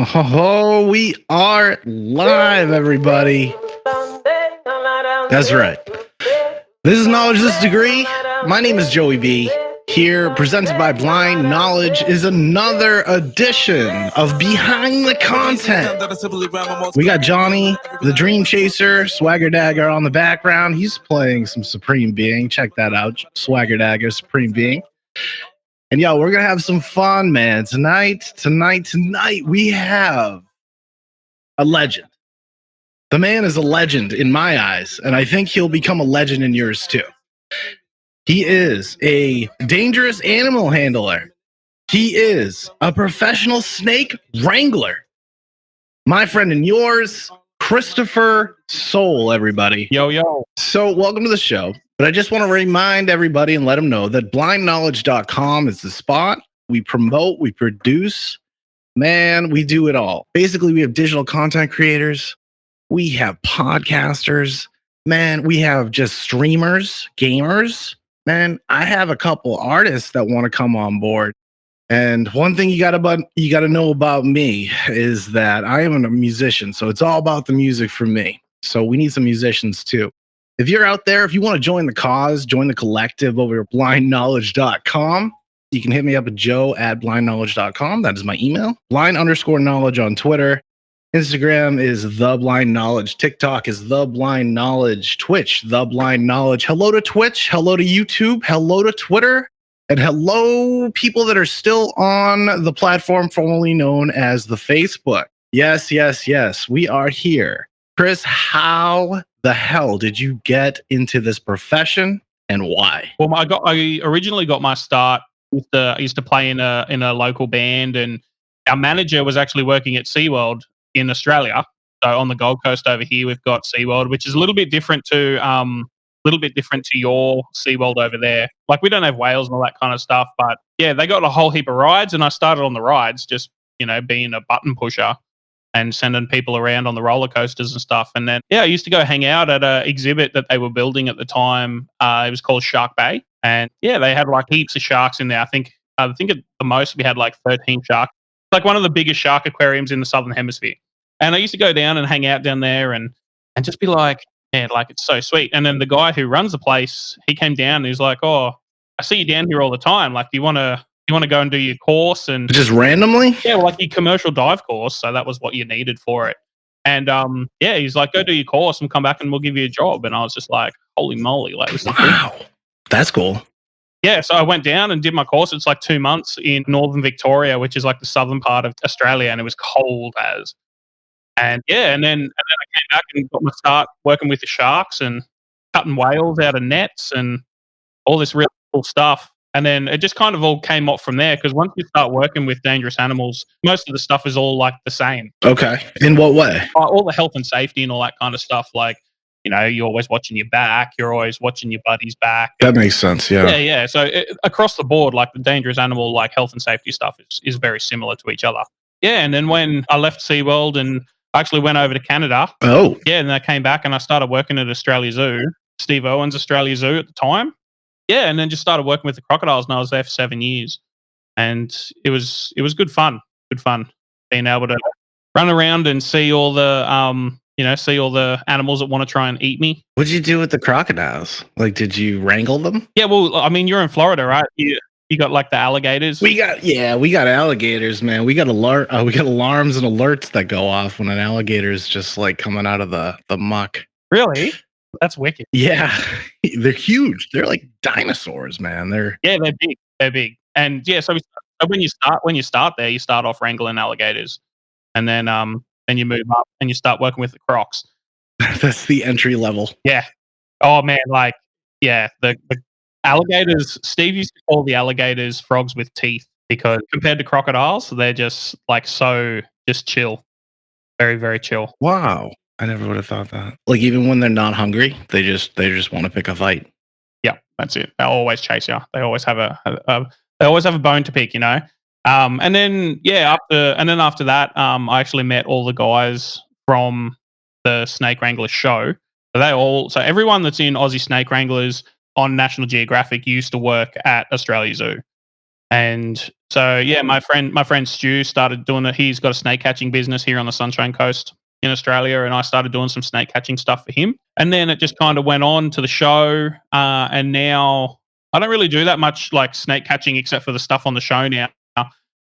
Oh, we are live, everybody. That's right. This is Knowledge This Degree. My name is Joey B. Here, presented by Blind Knowledge, is another edition of Behind the Content. We got Johnny, the Dream Chaser, Swagger Dagger on the background. He's playing some Supreme Being. Check that out, Swagger Dagger, Supreme Being. And yo, we're gonna have some fun, man. Tonight, we have a legend. The man is a legend in my eyes, and I think he'll become a legend in yours too. He is a dangerous animal handler. He is a professional snake wrangler. My friend and yours, Christopher Soul, everybody. Yo, yo. So welcome to the show. But I just want to remind everybody and let them know that blindknowledge.com is the spot. We promote, we produce, man, we do it all. Basically, we have digital content creators. We have podcasters. Man, we have just streamers, gamers. Man, I have a couple artists that want to come on board. And one thing you got to know about me is that I am a musician. So it's all about the music for me. So we need some musicians too. If you're out there, if you want to join the cause, join the collective over at blindknowledge.com, you can hit me up at joe@blindknowledge.com. That is my email. Blind_knowledge on Twitter. Instagram is The Blind Knowledge. TikTok is The Blind Knowledge. Twitch, The Blind Knowledge. Hello to Twitch. Hello to YouTube. Hello to Twitter. And hello, people that are still on the platform formerly known as the Facebook. Yes, yes, yes. We are here. Chris, how the hell did you get into this profession and why? Well, I originally got my start I used to play in a local band, and our manager was actually working at SeaWorld in Australia. So on the Gold Coast over here, we've got SeaWorld, which is a little bit different to your SeaWorld over there. Like, we don't have whales and all that kind of stuff, but yeah, they got a whole heap of rides, and I started on the rides, just being a button pusher and sending people around on the roller coasters and stuff. And then, I used to go hang out at an exhibit that they were building at the time. It was called Shark Bay. And they had like heaps of sharks in there. I think at the most we had like 13 sharks. Like one of the biggest shark aquariums in the Southern Hemisphere. And I used to go down and hang out down there and just be like, man, like, it's so sweet. And then the guy who runs the place, he came down and he's like, oh, I see you down here all the time. Like, do you want to go and do your course? And just randomly? Yeah, well, like your commercial dive course. So that was what you needed for it. And he's like, go do your course and come back and we'll give you a job. And I was just like, holy moly, like, this is wow, that's cool. Yeah, so I went down and did my course. It's like 2 months in northern Victoria, which is like the southern part of Australia, and it was cold as. And and then I came back and got my start working with the sharks and cutting whales out of nets and all this really cool stuff. And then it just kind of all came up from there, because once you start working with dangerous animals, most of the stuff is all like the same. Okay. In what way? All the health and safety and all that kind of stuff. Like, you're always watching your back. You're always watching your buddy's back. That makes sense, yeah. Yeah. So across the board, like the dangerous animal, like health and safety stuff is very similar to each other. Yeah, and then when I left SeaWorld and I actually went over to Canada. Oh. Yeah, and I came back and I started working at Australia Zoo, Steve Owen's Australia Zoo at the time. Yeah, and then just started working with the crocodiles, and I was there for 7 years. And it was good fun. Good fun being able to run around and see all the animals that want to try and eat me. What did you do with the crocodiles? Like, did you wrangle them? Yeah, well, I mean, you're in Florida, right? You got like the alligators. We got alligators, man. We got alarms and alerts that go off when an alligator is just like coming out of the muck. Really? That's wicked. Yeah, they're huge. They're like dinosaurs, man. They're big. They're big. And so when you start there, you start off wrangling alligators, and then you move up and you start working with the crocs. That's the entry level. Yeah. Oh man, like the alligators. Steve used to call the alligators frogs with teeth, because compared to crocodiles, they're just like just chill, very very chill. Wow. I never would have thought that. Like, even when they're not hungry, they just want to pick a fight. Yeah, that's it. They'll always chase you. They always have a bone to pick, And then after that, I actually met all the guys from the Snake Wrangler show. So everyone that's in Aussie Snake Wranglers on National Geographic used to work at Australia Zoo. And so yeah, my friend Stu started doing it. He's got a snake catching business here on the Sunshine Coast in Australia, and I started doing some snake catching stuff for him. And then it just kind of went on to the show, and now I don't really do that much like snake catching except for the stuff on the show now.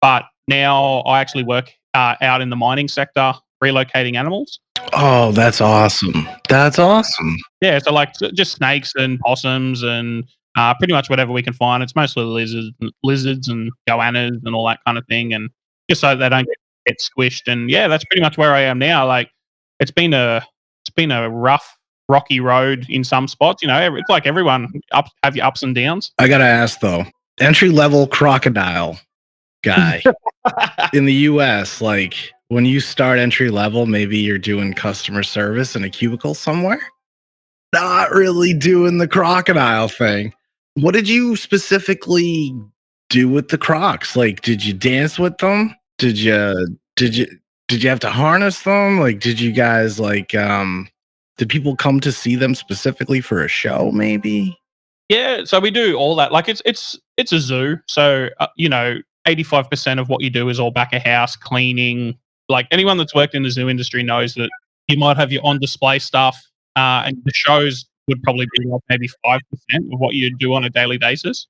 But now I actually work out in the mining sector, relocating animals. Oh, that's awesome. That's awesome. Yeah, so like just snakes and possums and pretty much whatever we can find. It's mostly lizards and goannas and all that kind of thing, and just so they don't get squished. And yeah, that's pretty much where I am now. Like it's been a rough, rocky road in some spots. You know, it's like everyone have your ups and downs. I gotta ask though, entry level crocodile guy in the US, like when you start entry level, maybe you're doing customer service in a cubicle somewhere, not really doing the crocodile thing. What did you specifically do with the crocs? Like, did you dance with them? Did you did you have to harness them? Like, did you guys like did people come to see them specifically for a show maybe? Yeah, so we do all that. Like it's a zoo, so 85% of what you do is all back of house cleaning. Like anyone that's worked in the zoo industry knows that you might have your on display stuff, and the shows would probably be like maybe 5% of what you do on a daily basis.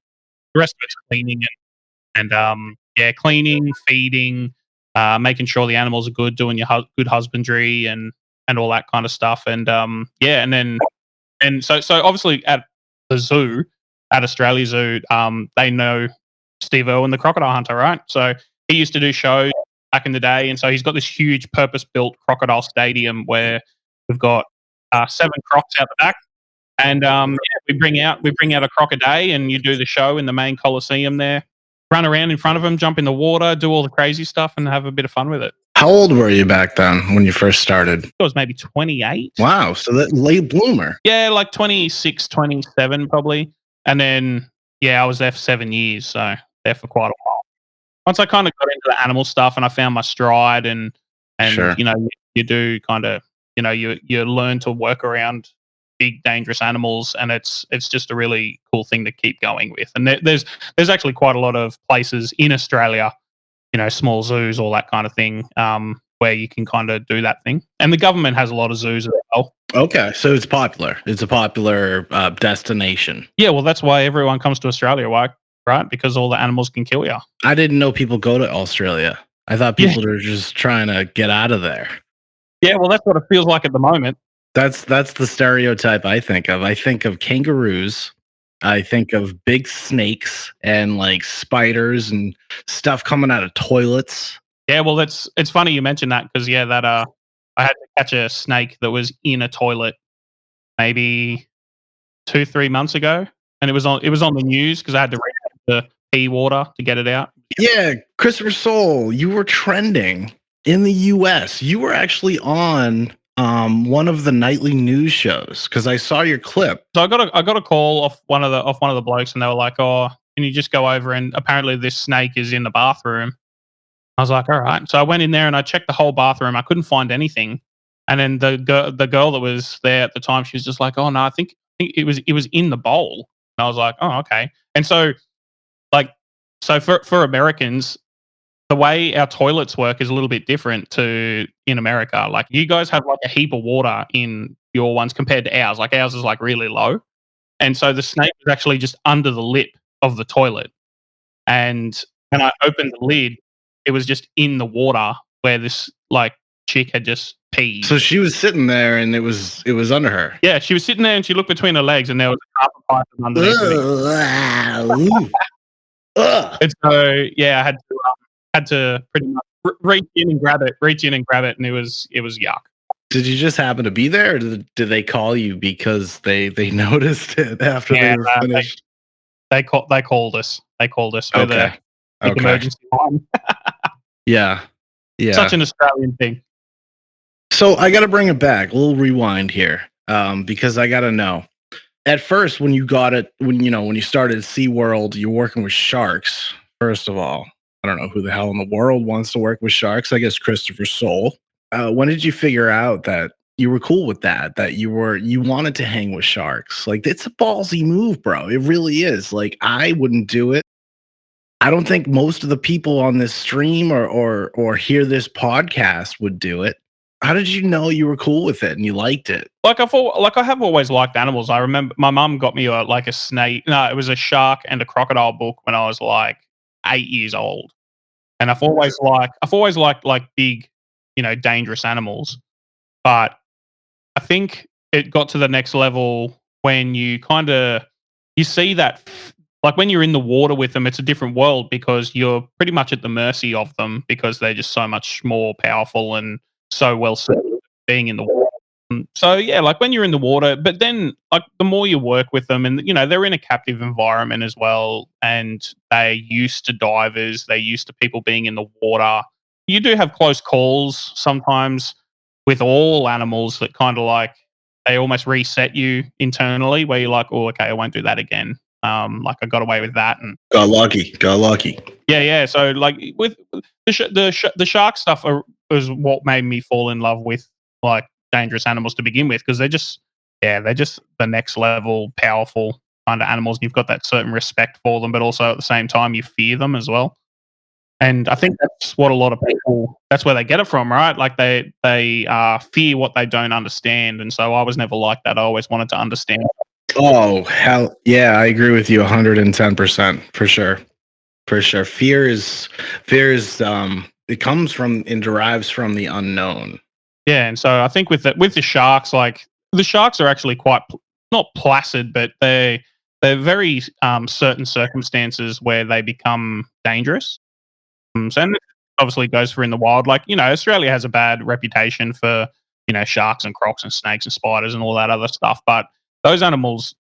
The rest of it's cleaning and cleaning, feeding, making sure the animals are good, doing your good husbandry and all that kind of stuff. And obviously at the zoo, at Australia Zoo, they know Steve Irwin, the crocodile hunter, right? So he used to do shows back in the day, and so he's got this huge purpose-built crocodile stadium where we've got 7 crocs out the back, and we bring out a croc a day, and you do the show in the main coliseum there, run around in front of him, jump in the water, do all the crazy stuff, and have a bit of fun with it. How old were you back then when you first started? I was maybe 28. Wow, so that late bloomer. Yeah, like 26, 27 probably. And then, yeah, I was there for 7 years, so there for quite a while. Once I kinda got into the animal stuff and I found my stride and Sure. you do kinda you learn to work around big dangerous animals, and it's just a really cool thing to keep going with. And there's actually quite a lot of places in Australia, small zoos, all that kind of thing, where you can kind of do that thing. And the government has a lot of zoos as well. Okay, so it's popular. It's a popular destination. Yeah, well, that's why everyone comes to Australia. Why? Right? Because all the animals can kill you. I didn't know people go to Australia. I thought Yeah, people were just trying to get out of there. yeah. Well, that's what it feels like at the moment. That's the stereotype I think of. I think of kangaroos. I think of big snakes and like spiders and stuff coming out of toilets. Yeah, well, it's funny you mentioned that because yeah, that I had to catch a snake that was in a toilet maybe 2, 3 months ago, and it was on the news because I had to rinse out the pee water to get it out. Yeah, Christopher Soul, you were trending in the US. You were actually on one of the nightly news shows because I saw your clip. So I got a call off one of the blokes, and they were like, "Oh, can you just go over?" And apparently, this snake is in the bathroom. I was like, "All right." So I went in there and I checked the whole bathroom. I couldn't find anything. And then the girl that was there at the time, she was just like, "Oh no, I think it was in the bowl." And I was like, "Oh, okay." And so like for Americans, the way our toilets work is a little bit different to in America. Like you guys have like a heap of water in your ones compared to ours. Like ours is like really low. And so the snake was actually just under the lip of the toilet. And when I opened the lid, it was just in the water where this like chick had just peed. So she was sitting there and it was under her. Yeah, she was sitting there and she looked between her legs and there was a carpet python underneath it. Ugh. Ugh. And so yeah, I had to pretty much reach in and grab it, and it was yuck. Did you just happen to be there, or did they call you because they noticed it after Yeah, they were they finished? they called us. They called us with a Okay. big Okay. emergency line. Yeah. Yeah. Such an Australian thing. So I got to bring it back. A little rewind here, because I got to know. At first, when you got it, when you started SeaWorld, you're working with sharks. First of all, I don't know who the hell in the world wants to work with sharks. I guess Christopher Soul. When did you figure out that you were cool with that? That you wanted to hang with sharks? Like it's a ballsy move, bro. It really is. Like I wouldn't do it. I don't think most of the people on this stream or hear this podcast would do it. How did you know you were cool with it and you liked it? Like I have always liked animals. I remember my mum got me like a snake. No, it was a shark and a crocodile book when I was like 8 years old. And I've always liked like big, dangerous animals. But I think it got to the next level when you see that like when you're in the water with them, it's a different world because you're pretty much at the mercy of them because they're just so much more powerful and so well suited to being in the water. So yeah, like when you're in the water, but then like the more you work with them, and they're in a captive environment as well, and they're used to divers, they're used to people being in the water. You do have close calls sometimes with all animals that kind of like they almost reset you internally, where you're like, oh, okay, I won't do that again. Like I got away with that, and Got lucky. Got lucky. yeah. So like with the shark stuff is what made me fall in love with like dangerous animals to begin with because they're just the next level powerful kind of animals. And you've got that certain respect for them, but also at the same time you fear them as well. And I think that's what a lot of people that's where they get it from, right? Like they fear what they don't understand, and so I was never like that. I always wanted to understand. Oh, hell yeah, I agree with you 110% for sure. For sure. Fear is it comes from and derives from the unknown. Yeah, and so I think with the sharks, like the sharks are actually quite not placid, but they're very certain circumstances where they become dangerous. And it obviously goes for in the wild. Like Australia has a bad reputation for sharks and crocs and snakes and spiders and all that other stuff, but those animals,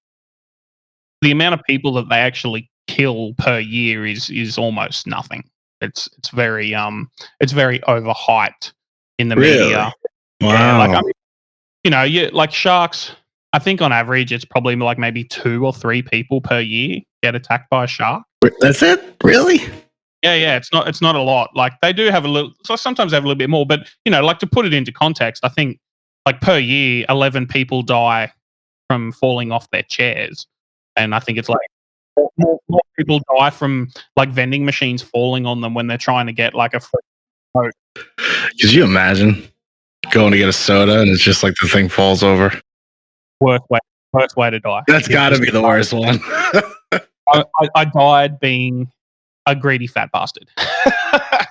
the amount of people that they actually kill per year is almost nothing. It's very overhyped in the Really? media. Yeah, like Wow. I mean, like sharks. I think on average it's probably like maybe 2 or 3 people per year get attacked by a shark. That's it? Really? Yeah. It's not a lot. Like they do have a little. So sometimes they have a little bit more, but like to put it into context, I think like per year 11 people die from falling off their chairs, and I think it's like more people die from like vending machines falling on them when they're trying to get like a free Coke. Could you imagine going to get a soda and it's just like the thing falls over? Worst way, worst way to die. That's got to be the worst one. I died being a greedy fat bastard.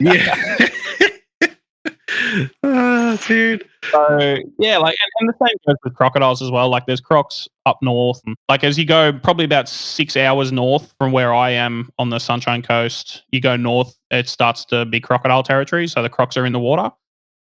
Yeah. Dude. So yeah, like and the same goes with crocodiles as well. Like there's crocs up north, and like as you go probably about 6 hours north from where I am on the Sunshine Coast, you go north, it starts to be crocodile territory. So the crocs are in the water,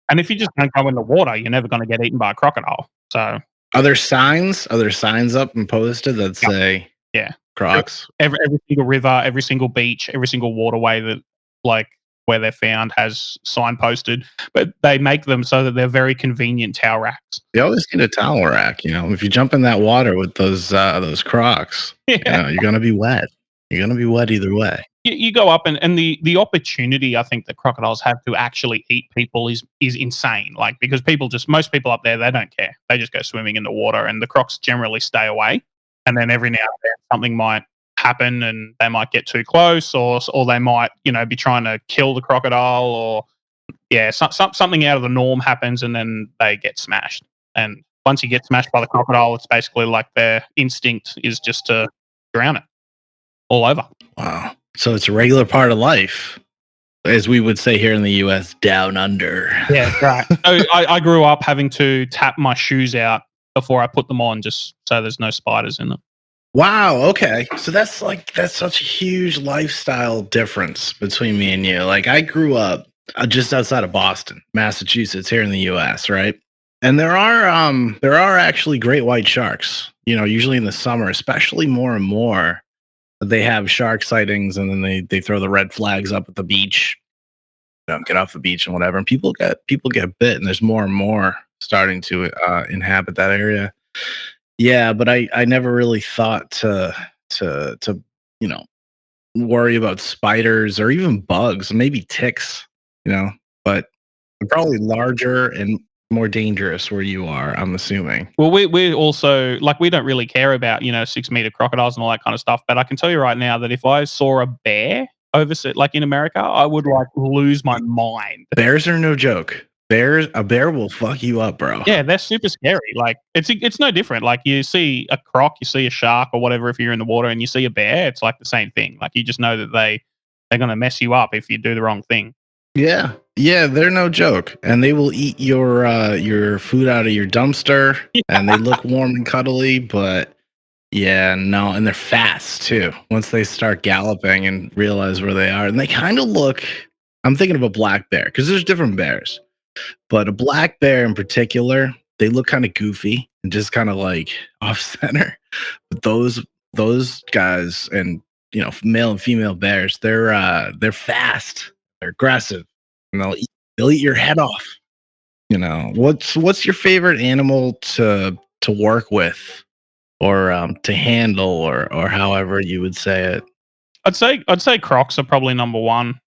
and if you just don't go in the water, you're never going to get eaten by a crocodile. So Are there signs? Are there signs up and posted that yeah, say yeah. Crocs? Every single river, every single beach, every single waterway that like where they're found has signposted, but they make them so that they're very convenient towel racks. You always need a towel rack. If you jump in that water with those Crocs, Yeah. you're gonna be wet. You're gonna be wet either way. You go up and the opportunity I think that crocodiles have to actually eat people is insane. Like because most people up there they don't care. They just go swimming in the water, and the crocs generally stay away. And then every now and then something might happen, and they might get too close, or they might be trying to kill the crocodile, or something out of the norm happens, and then they get smashed. And once you get smashed by the crocodile, it's basically like their instinct is just to drown it all over. Wow. So it's a regular part of life, as we would say here in the U.S., down under. Yeah, right. So I grew up having to tap my shoes out before I put them on, just so there's no spiders in them. Wow. Okay. So that's such a huge lifestyle difference between me and you. Like I grew up just outside of Boston, Massachusetts, here in the U.S. Right, and there are actually great white sharks. Usually in the summer, especially more and more, they have shark sightings, and then they throw the red flags up at the beach. Get off the beach and whatever. And people get bit, and there's more and more starting to inhabit that area. Yeah, but I never really thought to worry about spiders or even bugs, maybe ticks, but they're probably larger and more dangerous where you are, I'm assuming. Well, we're also like we don't really care about 6-meter crocodiles and all that kind of stuff. But I can tell you right now that if I saw a bear overseas, like in America, I would like lose my mind. Bears are no joke. A bear will fuck you up, bro. Yeah, they're super scary. Like it's no different. Like you see a croc, you see a shark or whatever if you're in the water, and you see a bear, it's like the same thing. Like you just know that they're gonna mess you up if you do the wrong thing. Yeah. Yeah, they're no joke. And they will eat your food out of your dumpster and they look warm and cuddly, but yeah, no, and they're fast too. Once they start galloping and realize where they are. And they kind of look, I'm thinking of a black bear because there's different bears. But a black bear in particular, they look kind of goofy and just kind of like off center. But those guys and male and female bears, they're fast, they're aggressive, and they'll eat your head off. What's your favorite animal to work with or to handle or however you would say it? I'd say crocs are probably number one.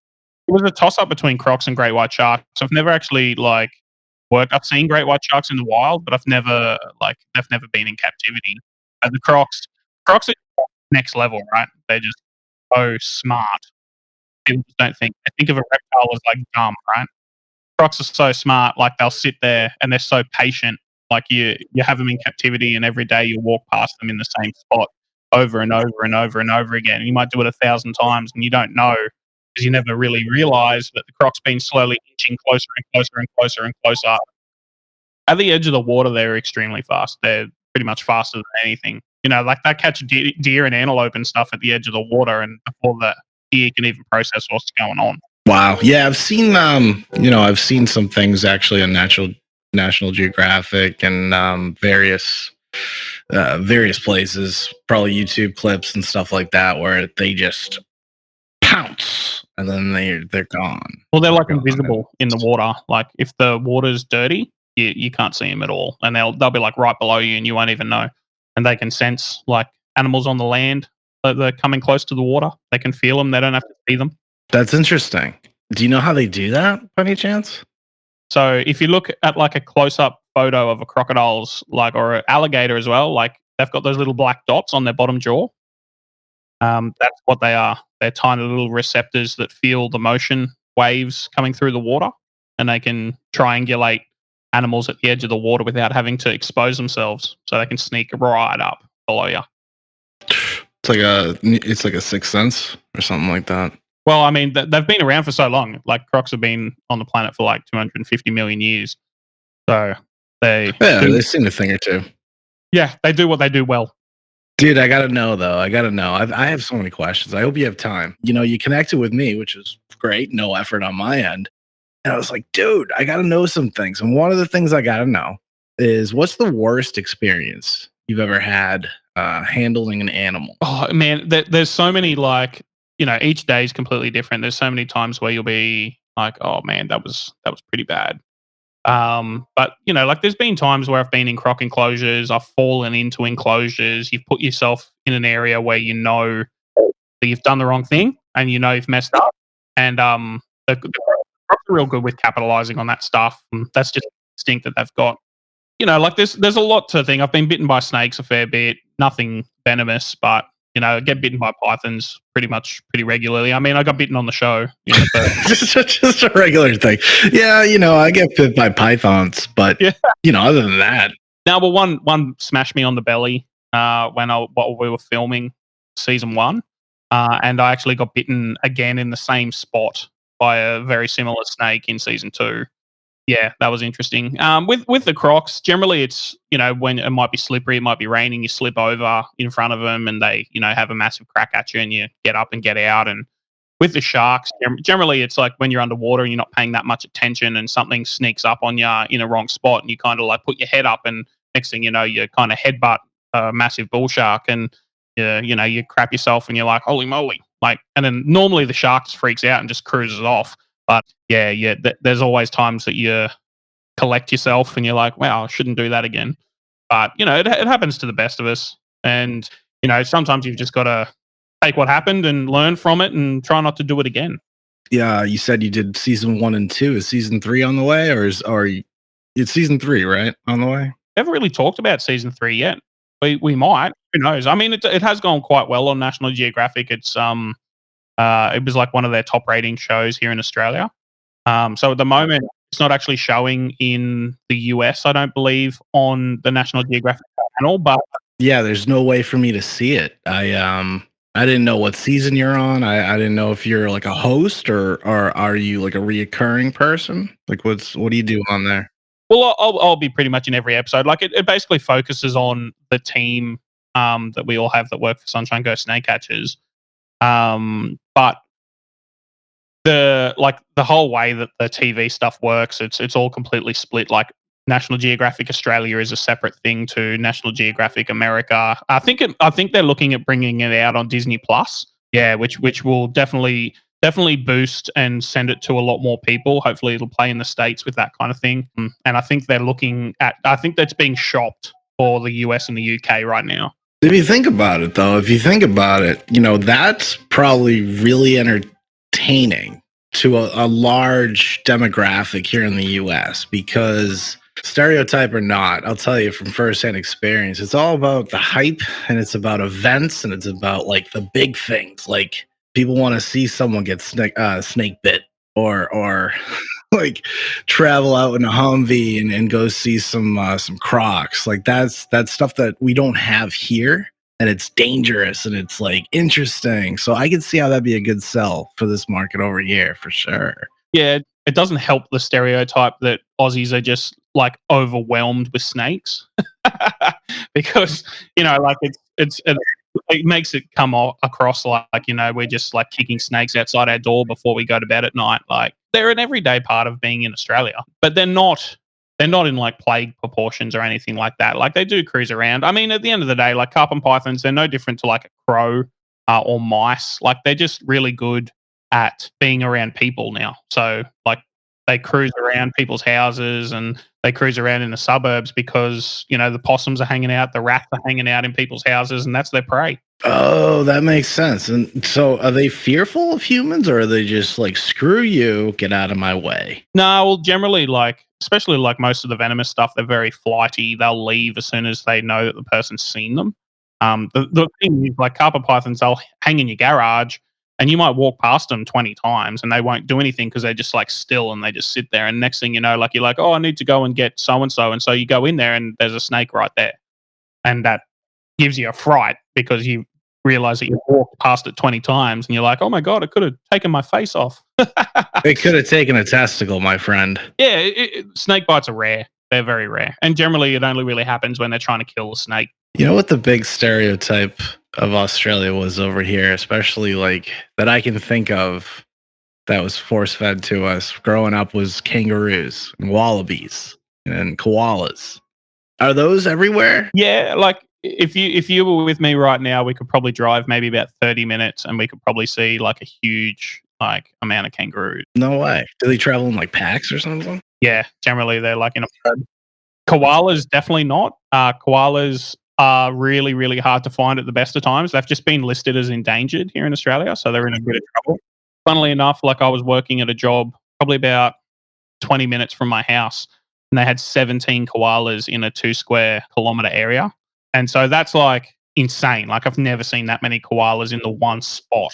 It was a toss up between crocs and great white sharks. I've never actually like worked. I've seen great white sharks in the wild, but they've never been in captivity. And the crocs are next level, right? They're just so smart. People just don't think of a reptile as like dumb, right? Crocs are so smart, like they'll sit there and they're so patient. Like you have them in captivity, and every day you walk past them in the same spot over and over and over and over again. You might do it 1,000 times, and you don't know because you never really realize that the croc's been slowly inching closer and closer and closer and closer. At the edge of the water, they're extremely fast. They're pretty much faster than anything. Like they catch deer and antelope and stuff at the edge of the water, and before the deer can even process what's going on. Wow. Yeah, I've seen some things actually on National Geographic and various places, probably YouTube clips and stuff like that, where they just pounce and then they're gone. Well, they're like invisible in the water. Like if the water's dirty, you can't see them at all, and they'll be like right below you, and you won't even know. And they can sense like animals on the land that they're coming close to the water. They can feel them. They don't have to see them. That's interesting. Do you know how they do that by any chance? So if you look at like a close-up photo of a crocodile's or an alligator as well, like they've got those little black dots on their bottom jaw. That's what they are. They're tiny little receptors that feel the motion waves coming through the water, and they can triangulate animals at the edge of the water without having to expose themselves, so they can sneak right up below you. It's like a sixth sense or something like that. Well, I mean, they've been around for so long. Like crocs have been on the planet for like 250 million years. So they they've seen a thing or two. Yeah, they do what they do well. Dude, I gotta know though. I have so many questions. I hope you have time. You connected with me, which is great. No effort on my end. And I was like, dude, I gotta know some things. And one of the things I gotta know is what's the worst experience you've ever had handling an animal? Oh man, there's so many each day is completely different. There's so many times where you'll be like, oh man, that was pretty bad. But there's been times where I've been in croc enclosures, I've fallen into enclosures, you've put yourself in an area where you know that you've done the wrong thing and you've messed up. And the crocs are real good with capitalizing on that stuff. That's just instinct that they've got. There's a lot to think. I've been bitten by snakes a fair bit, nothing venomous, but I get bitten by pythons pretty regularly. I mean, I got bitten on the show. Just a regular thing. Yeah, I get bit by pythons, but yeah. Other than that. Now, well, one smashed me on the belly while we were filming season 1, and I actually got bitten again in the same spot by a very similar snake in season 2. Yeah, that was interesting. With the crocs, generally it's, when it might be slippery, it might be raining, you slip over in front of them and they, have a massive crack at you and you get up and get out. And with the sharks, generally it's like when you're underwater and you're not paying that much attention and something sneaks up on you in a wrong spot and you kind of like put your head up and next thing you know, you kind of headbutt a massive bull shark and you crap yourself and you're like, holy moly. And then normally the shark just freaks out and just cruises off. But yeah, there's always times that you collect yourself and you're like, wow, I shouldn't do that again. But, it happens to the best of us. And, sometimes you've just got to take what happened and learn from it and try not to do it again. Yeah, you said you did season 1 and 2. Is season 3 on the way it's season 3, right? On the way? Never really talked about season 3 yet. We might. Who knows? I mean, it has gone quite well on National Geographic. It's It was like one of their top rating shows here in Australia. So at the moment, it's not actually showing in the US, I don't believe, on the National Geographic channel, but Yeah, there's no way for me to see it. I didn't know what season you're on. I didn't know if you're like a host or are you like a reoccurring person? Like what do you do on there? well, I'll be pretty much in every episode. Like it basically focuses on the team that we all have that work for Sunshine Coast Snake Catchers. But the whole way that the TV stuff works, it's all completely split. Like National Geographic Australia is a separate thing to National Geographic America. I think they're looking at bringing it out on Disney Plus. Yeah, which will definitely boost and send it to a lot more people. Hopefully, it'll play in the States with that kind of thing. And I think they're looking at. I think that's being shopped for the US and the UK right now. If you think about it, though, if you think about it, that's probably really entertaining to a large demographic here in the US because stereotype or not, I'll tell you from firsthand experience, it's all about the hype and it's about events and it's about like the big things. Like people want to see someone get snake bit or like travel out in a Humvee and go see some crocs. Like that's stuff that we don't have here. And it's dangerous and it's like interesting. So I can see how that'd be a good sell for this market over here for sure. Yeah, it doesn't help the stereotype that Aussies are just like overwhelmed with snakes because like it makes it come across like we're just like kicking snakes outside our door before we go to bed at night. Like they're an everyday part of being in Australia, but they're not. They're not in like plague proportions or anything like that. Like they do cruise around. I mean, at the end of the day, like carp and pythons, they're no different to like a crow or mice. Like they're just really good at being around people now. So like they cruise around people's houses and they cruise around in the suburbs because the possums are hanging out, the rats are hanging out in people's houses, and that's their prey. Oh, that makes sense. And so are they fearful of humans or are they just like, screw you, get out of my way? No, well, generally, like, especially like most of the venomous stuff, they're very flighty. They'll leave as soon as they know that the person's seen them. The thing is, like, carpet pythons, they'll hang in your garage and you might walk past them 20 times and they won't do anything because they're just like still and they just sit there. And next thing you know, like, you're like, oh, I need to go and get so and so. And so you go in there and there's a snake right there. And that gives you a fright because you realize that you walked past it 20 times and you're like, oh my God, it could have taken my face off. It could have taken a testicle, my friend. Yeah, snake bites are rare. They're very rare. And generally, it only really happens when they're trying to kill a snake. You know what the big stereotype of Australia was over here, especially like that I can think of that was force fed to us growing up was kangaroos and wallabies and koalas. Are those everywhere? Yeah, like if you were with me right now, we could probably drive maybe about 30 minutes and we could probably see like a huge like amount of kangaroos. No way. Do they travel in like packs or something? Yeah, generally they're like in a herd. Koalas definitely not. Koalas are really, really hard to find at the best of times. They've just been listed as endangered here in Australia, so they're in a bit of trouble. Funnily enough, like I was working at a job probably about 20 minutes from my house, and they had 17 koalas in a 2 square kilometer area. And so that's like insane. Like I've never seen that many koalas in the one spot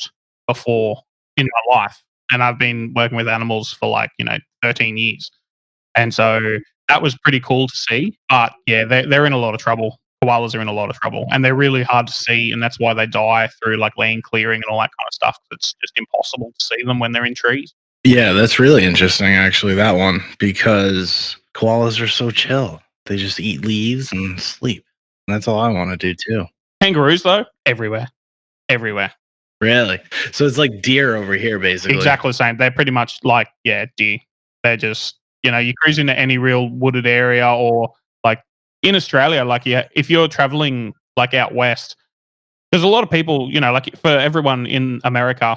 before in my life. And I've been working with animals for like, 13 years. And so that was pretty cool to see. But yeah, they're in a lot of trouble. Koalas are in a lot of trouble and they're really hard to see. And that's why they die through like land clearing and all that kind of stuff. It's just impossible to see them when they're in trees. Yeah, that's really interesting, actually, that one, because koalas are so chill. They just eat leaves and sleep. And that's all I want to do, too. Kangaroos, though, everywhere. Everywhere. Really? So it's like deer over here, basically. Exactly the same. They're pretty much like, yeah, deer. They're just, you cruise into any real wooded area or like in Australia, like, yeah, if you're traveling like out west, there's a lot of people, like for everyone in America,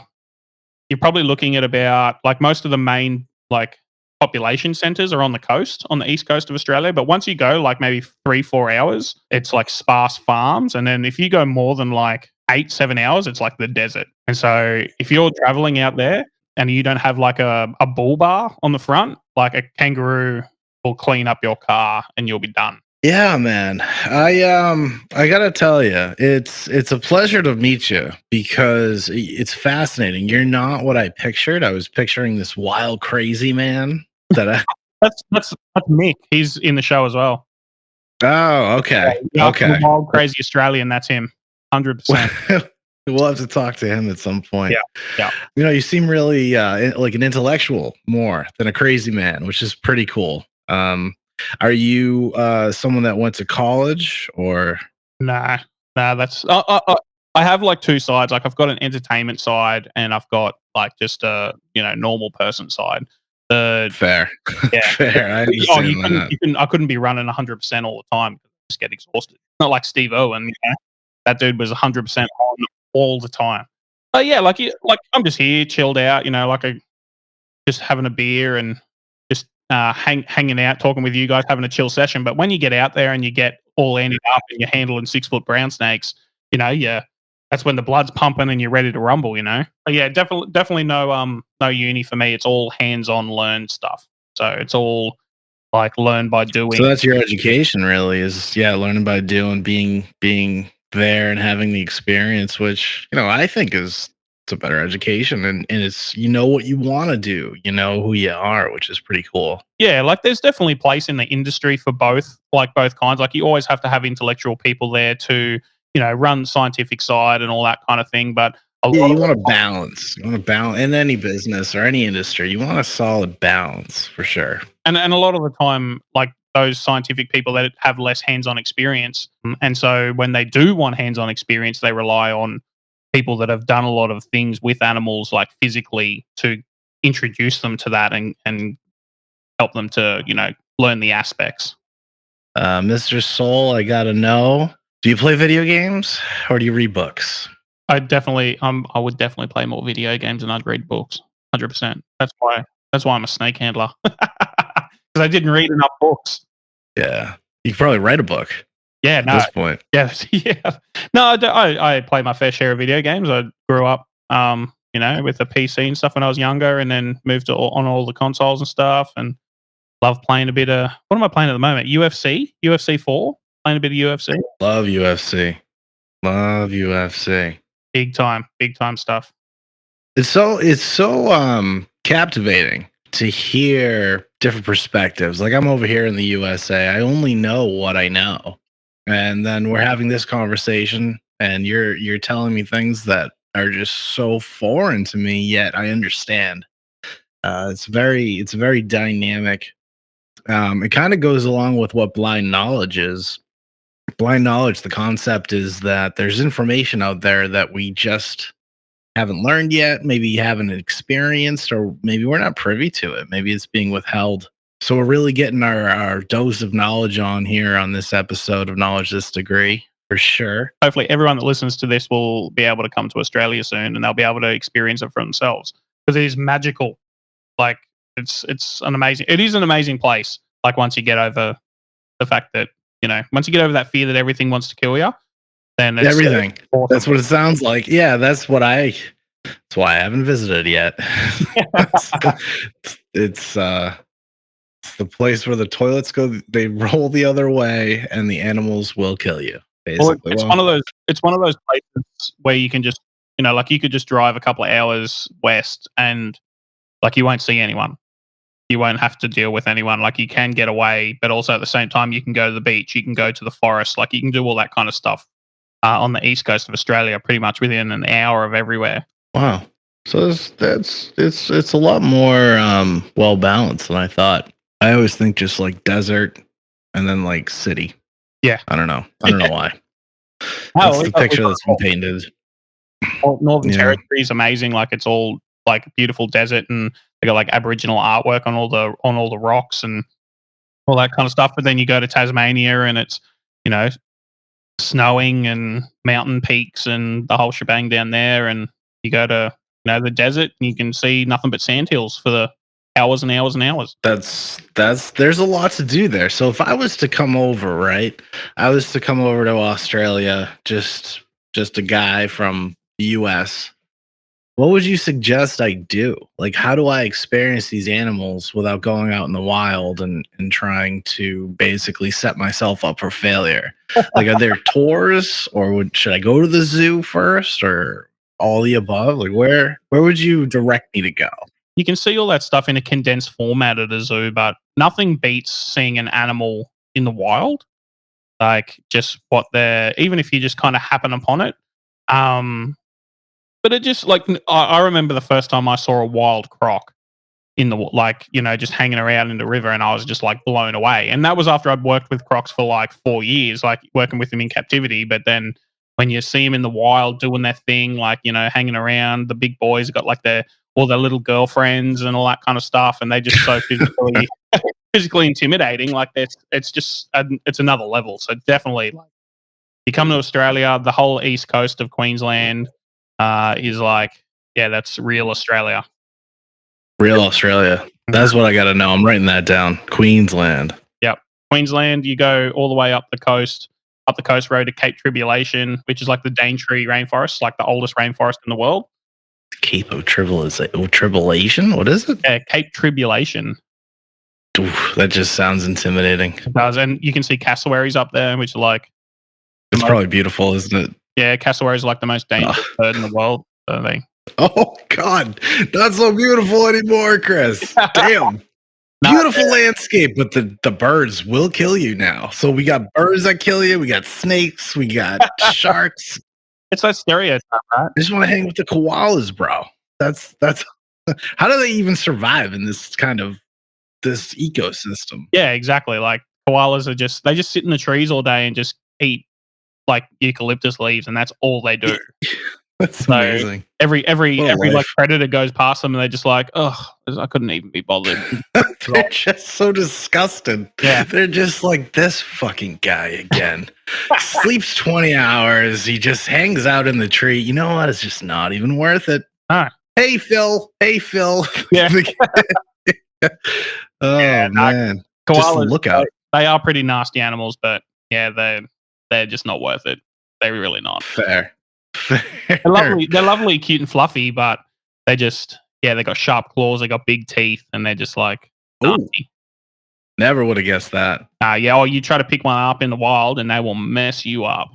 you're probably looking at about like most of the main like population centers are on the coast, on the east coast of Australia. But once you go like maybe 3-4 hours, it's like sparse farms. And then if you go more than like 8-7 hours, it's like the desert. And so if you're traveling out there and you don't have like a bull bar on the front, like a kangaroo will clean up your car and you'll be done. Yeah, man. I gotta tell you, it's a pleasure to meet you because it's fascinating. You're not what I pictured. I was picturing this wild, crazy man that I. That's Mick. He's in the show as well. Oh, okay, You asked for the okay. wild, crazy Australian. That's him. 100%. We'll have to talk to him at some point. Yeah. Yeah. You know, you seem really like an intellectual more than a crazy man, which is pretty cool. Are you someone that went to college or? Nah, nah. I have like two sides. Like I've got an entertainment side, and I've got like just a normal person side. The Fair? Yeah. Fair, I Oh, you understand couldn't, that. you couldn't. I couldn't be running 100% all the time. Just get exhausted. Not like Steve Owen. That dude was 100% on all the time. But yeah, like I'm just here, chilled out. Like just having a beer and just hanging out, talking with you guys, having a chill session. But when you get out there and you get all ended up and you're handling 6 foot brown snakes, yeah, that's when the blood's pumping and you're ready to rumble. But yeah, definitely no uni for me. It's all hands on learn stuff. So it's all like learn by So doing. that's your education really is, yeah, learning by doing, being there and having the experience, which, I think is it's a better education and it's what you want to do, you know who you are, which is pretty cool. Yeah, like there's definitely place in the industry for both, like both kinds. Like you always have to have intellectual people there to, run the scientific side and all that kind of thing. But a Yeah, lot you of want to balance. You want to balance in any business or any industry. You want a solid balance for sure. and a lot of the time, like those scientific people that have less hands-on experience, and so when they do want hands-on experience, they rely on people that have done a lot of things with animals, like physically, to introduce them to that and help them to, learn the aspects. Mr. Soul, I gotta know. Do you play video games or do you read books? I would definitely play more video games than I'd read books. 100%. That's why I'm a snake handler because I didn't read enough books. Yeah, you could probably write a book Yeah, at no, this point. yeah, yeah. No, I play my fair share of video games. I grew up, with a PC and stuff when I was younger, and then moved to on all the consoles and stuff, and love playing a bit of what am I playing at the moment? UFC 4, playing a bit of UFC. Love UFC. Love UFC. Big time stuff. It's so captivating to hear different perspectives. Like I'm over here in the USA. I only know what I know. And then we're having this conversation and you're telling me things that are just so foreign to me, yet I understand. It's very dynamic. It kind of goes along with what blind knowledge is. Blind knowledge, the concept is that there's information out there that we just haven't learned yet, maybe haven't experienced, or maybe we're not privy to it. Maybe it's being withheld. So we're really getting our dose of knowledge on here on this episode of Knowledge This Degree for sure. Hopefully, everyone that listens to this will be able to come to Australia soon, and they'll be able to experience it for themselves because it is magical. Like it is an amazing place. Like once you get over the fact that once you get over that fear that everything wants to kill you, then it's Everything. awesome. That's what it sounds like. Yeah, that's why I haven't visited yet. it's, it's the place where the toilets go, they roll the other way and the animals will kill you. Well, Basically. it's Well, one of those. It's one of those places where you can just, like you could just drive a couple of hours west and like you won't see anyone. You won't have to deal with anyone. Like you can get away, but also at the same time, you can go to the beach, you can go to the forest, like you can do all that kind of stuff on the east coast of Australia, pretty much within an hour of everywhere. wow. So it's a lot more well balanced than I thought. I always think just like desert and then like city. Yeah, I don't know. I don't know why. no, That's the picture that's been painted. Northern Yeah. Territory is amazing. Like it's all like beautiful desert, and they got like Aboriginal artwork on all the rocks and all that kind of stuff. But then you go to Tasmania, and it's you know snowing and mountain peaks and the whole shebang down there. And you go to the desert, and you can see nothing but sandhills for the hours and hours and hours. That's there's a lot to do there. So if I was to come over, right? I was to come over to Australia, just a guy from the US. What would you suggest I do? Like, how do I experience these animals without going out in the wild and trying to basically set myself up for failure? Like, are there tours, or should I go to the zoo first, or all the above? Like, where would you direct me to go? You can see all that stuff in a condensed format at a zoo, but nothing beats seeing an animal in the wild. Like just what they're, even if you just kind of happen upon it. Um, but it just like I remember the first time I saw a wild croc in the like just hanging around in the river, and I was just like blown away. And that was after I'd worked with crocs for like 4 years, like working with them in captivity. But then when you see them in the wild doing their thing, like hanging around, the big boys got like their all their little girlfriends and all that kind of stuff, and they just so physically intimidating. Like it's just it's another level. So definitely, like, you come to Australia, the whole east coast of Queensland is like, yeah, that's real Australia. Real Australia. That's what I got to know. I'm writing that down. Queensland. Yep. Queensland, you go all the way up the coast road to Cape Tribulation, which is like the Daintree rainforest, like the oldest rainforest in the world. Cape of Tribulation? What is it? Yeah, Cape Tribulation. Oof, that just sounds intimidating. It does. And you can see cassowaries up there, which are like, it's probably beautiful, isn't it? yeah, cassowaries are like the most dangerous bird in the world. So they, oh, God. Not so beautiful anymore, Chris. Damn. Beautiful landscape, but the birds will kill you now. So we got birds that kill you. We got snakes. We got sharks. It's that stereotype, right? I just want to hang with the koalas, bro. That's how do they even survive in this ecosystem? Yeah, exactly. Like koalas are they just sit in the trees all day and just eat like eucalyptus leaves, and that's all they do. That's amazing. Every like predator goes past them, and they're just like, oh, I couldn't even be bothered. They're just so disgusted. Yeah, they're just like, this fucking guy again. Sleeps 20 hours. He just hangs out in the tree. You know what? It's just not even worth it. Hey, Phil. Hey, Phil. Yeah. Oh, yeah, man. Koalas, just look out. They are pretty nasty animals, but yeah, they're just not worth it. They're really not. Fair. They're lovely, cute and fluffy, but they got sharp claws, they got big teeth, and they're just like nasty. Never would have guessed that. You try to pick one up in the wild and they will mess you up.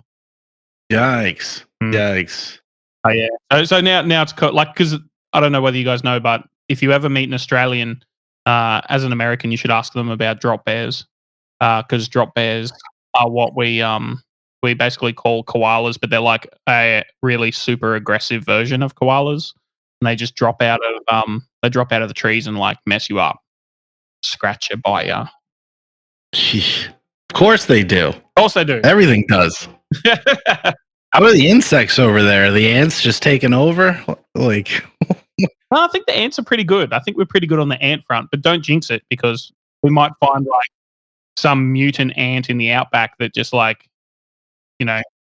Yikes. Yikes. Oh yeah. So now it's like, because I don't know whether you guys know, but if you ever meet an Australian as an American, you should ask them about drop bears, because drop bears are what we basically call koalas, but they're like a really super aggressive version of koalas, and they just drop out of the trees and like mess you up, scratch you, bite you. Of course they do. Of course they do. Everything does. How about the insects over there? Are the ants just taking over? Like, no, I think the ants are pretty good. I think we're pretty good on the ant front, but don't jinx it, because we might find like some mutant ant in the outback that just like,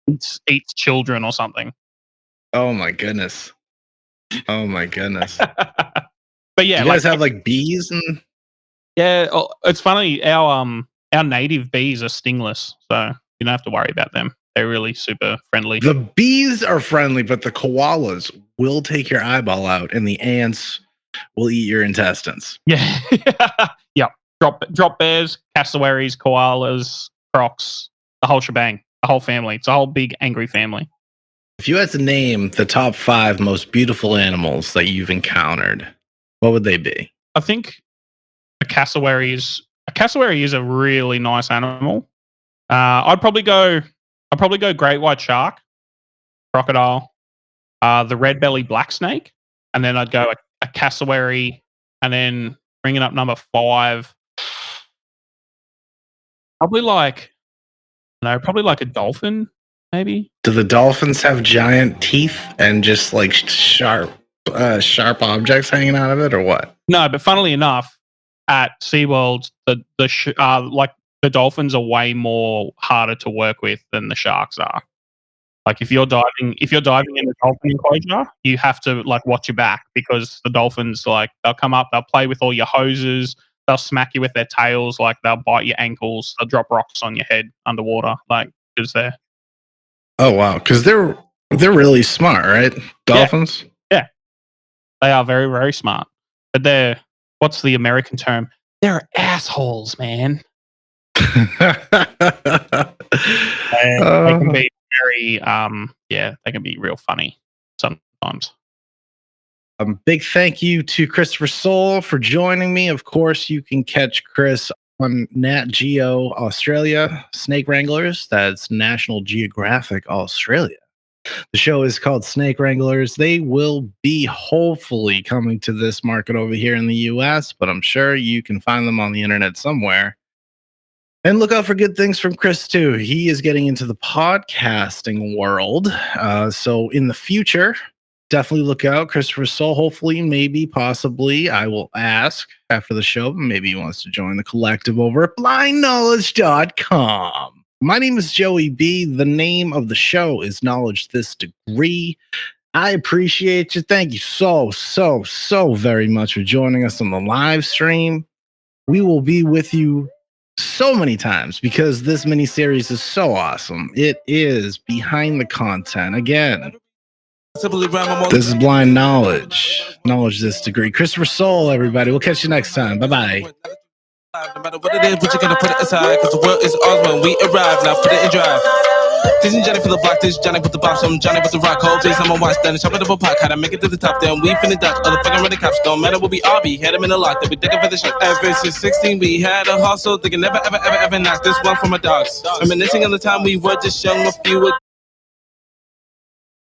eats children or something. Oh my goodness. Oh my goodness. But yeah, you guys have like bees and yeah, it's funny. Our native bees are stingless, so you don't have to worry about them. They're really super friendly. The bees are friendly, but the koalas will take your eyeball out, and the ants will eat your intestines. Yeah. Yep. Drop bears, cassowaries, koalas, crocs, the whole shebang. The whole family. It's a whole big angry family. If you had to name the top 5 most beautiful animals that you've encountered, what would they be? I think a cassowary is a really nice animal. I'd probably go great white shark, crocodile, the red belly black snake, and then I'd go a cassowary, and then bringing up number 5, probably like a dolphin, maybe. Do the dolphins have giant teeth and just like sharp objects hanging out of it, or what? No, but funnily enough, at SeaWorld, the dolphins are way more harder to work with than the sharks are. Like if you're diving in a dolphin enclosure, you have to like watch your back, because the dolphins, like, they'll come up, they'll play with all your hoses, they'll smack you with their tails, like they'll bite your ankles, they'll drop rocks on your head underwater, like, because they're. Oh wow, because they're really smart, right? Dolphins. Yeah. They are very, very smart. But they're, what's the American term? They're assholes, man. They can be very, they can be real funny sometimes. Big thank you to Christopher Soul for joining me. Of course, you can catch Chris on Nat Geo Australia, Snake Wranglers. That's National Geographic Australia. The show is called Snake Wranglers. They will be hopefully coming to this market over here in the US, but I'm sure you can find them on the internet somewhere. And look out for good things from Chris, too. He is getting into the podcasting world. So in the future, definitely look out. Christopher Soul, hopefully, maybe, possibly, I will ask after the show. Maybe he wants to join the collective over at blindknowledge.com. My name is Joey B. The name of the show is Knowledge This Degree. I appreciate you. Thank you so very much for joining us on the live stream. We will be with you so many times because this mini-series is so awesome. It is behind the content. Again, this is Blind Knowledge. Knowledge This Degree. Christopher Soul, everybody. We'll catch you next time. Bye-bye. No matter what it is, but you're gonna put it aside, cause the world is ours when we arrive. Now put it in drive. This is Johnny for the block, this is Johnny with the box, I'm Johnny with the rock. Hold this, I'ma watch that and chop it up a pot. How to make it to the top, then we finna duck. Other fucking ready cops, don't matter what we all be. Had them in the lock, that we digging for the shit. Ever since 16, we had a hustle, thinking never, ever knock this one from my dogs. Reminiscing on the time we were just young, a few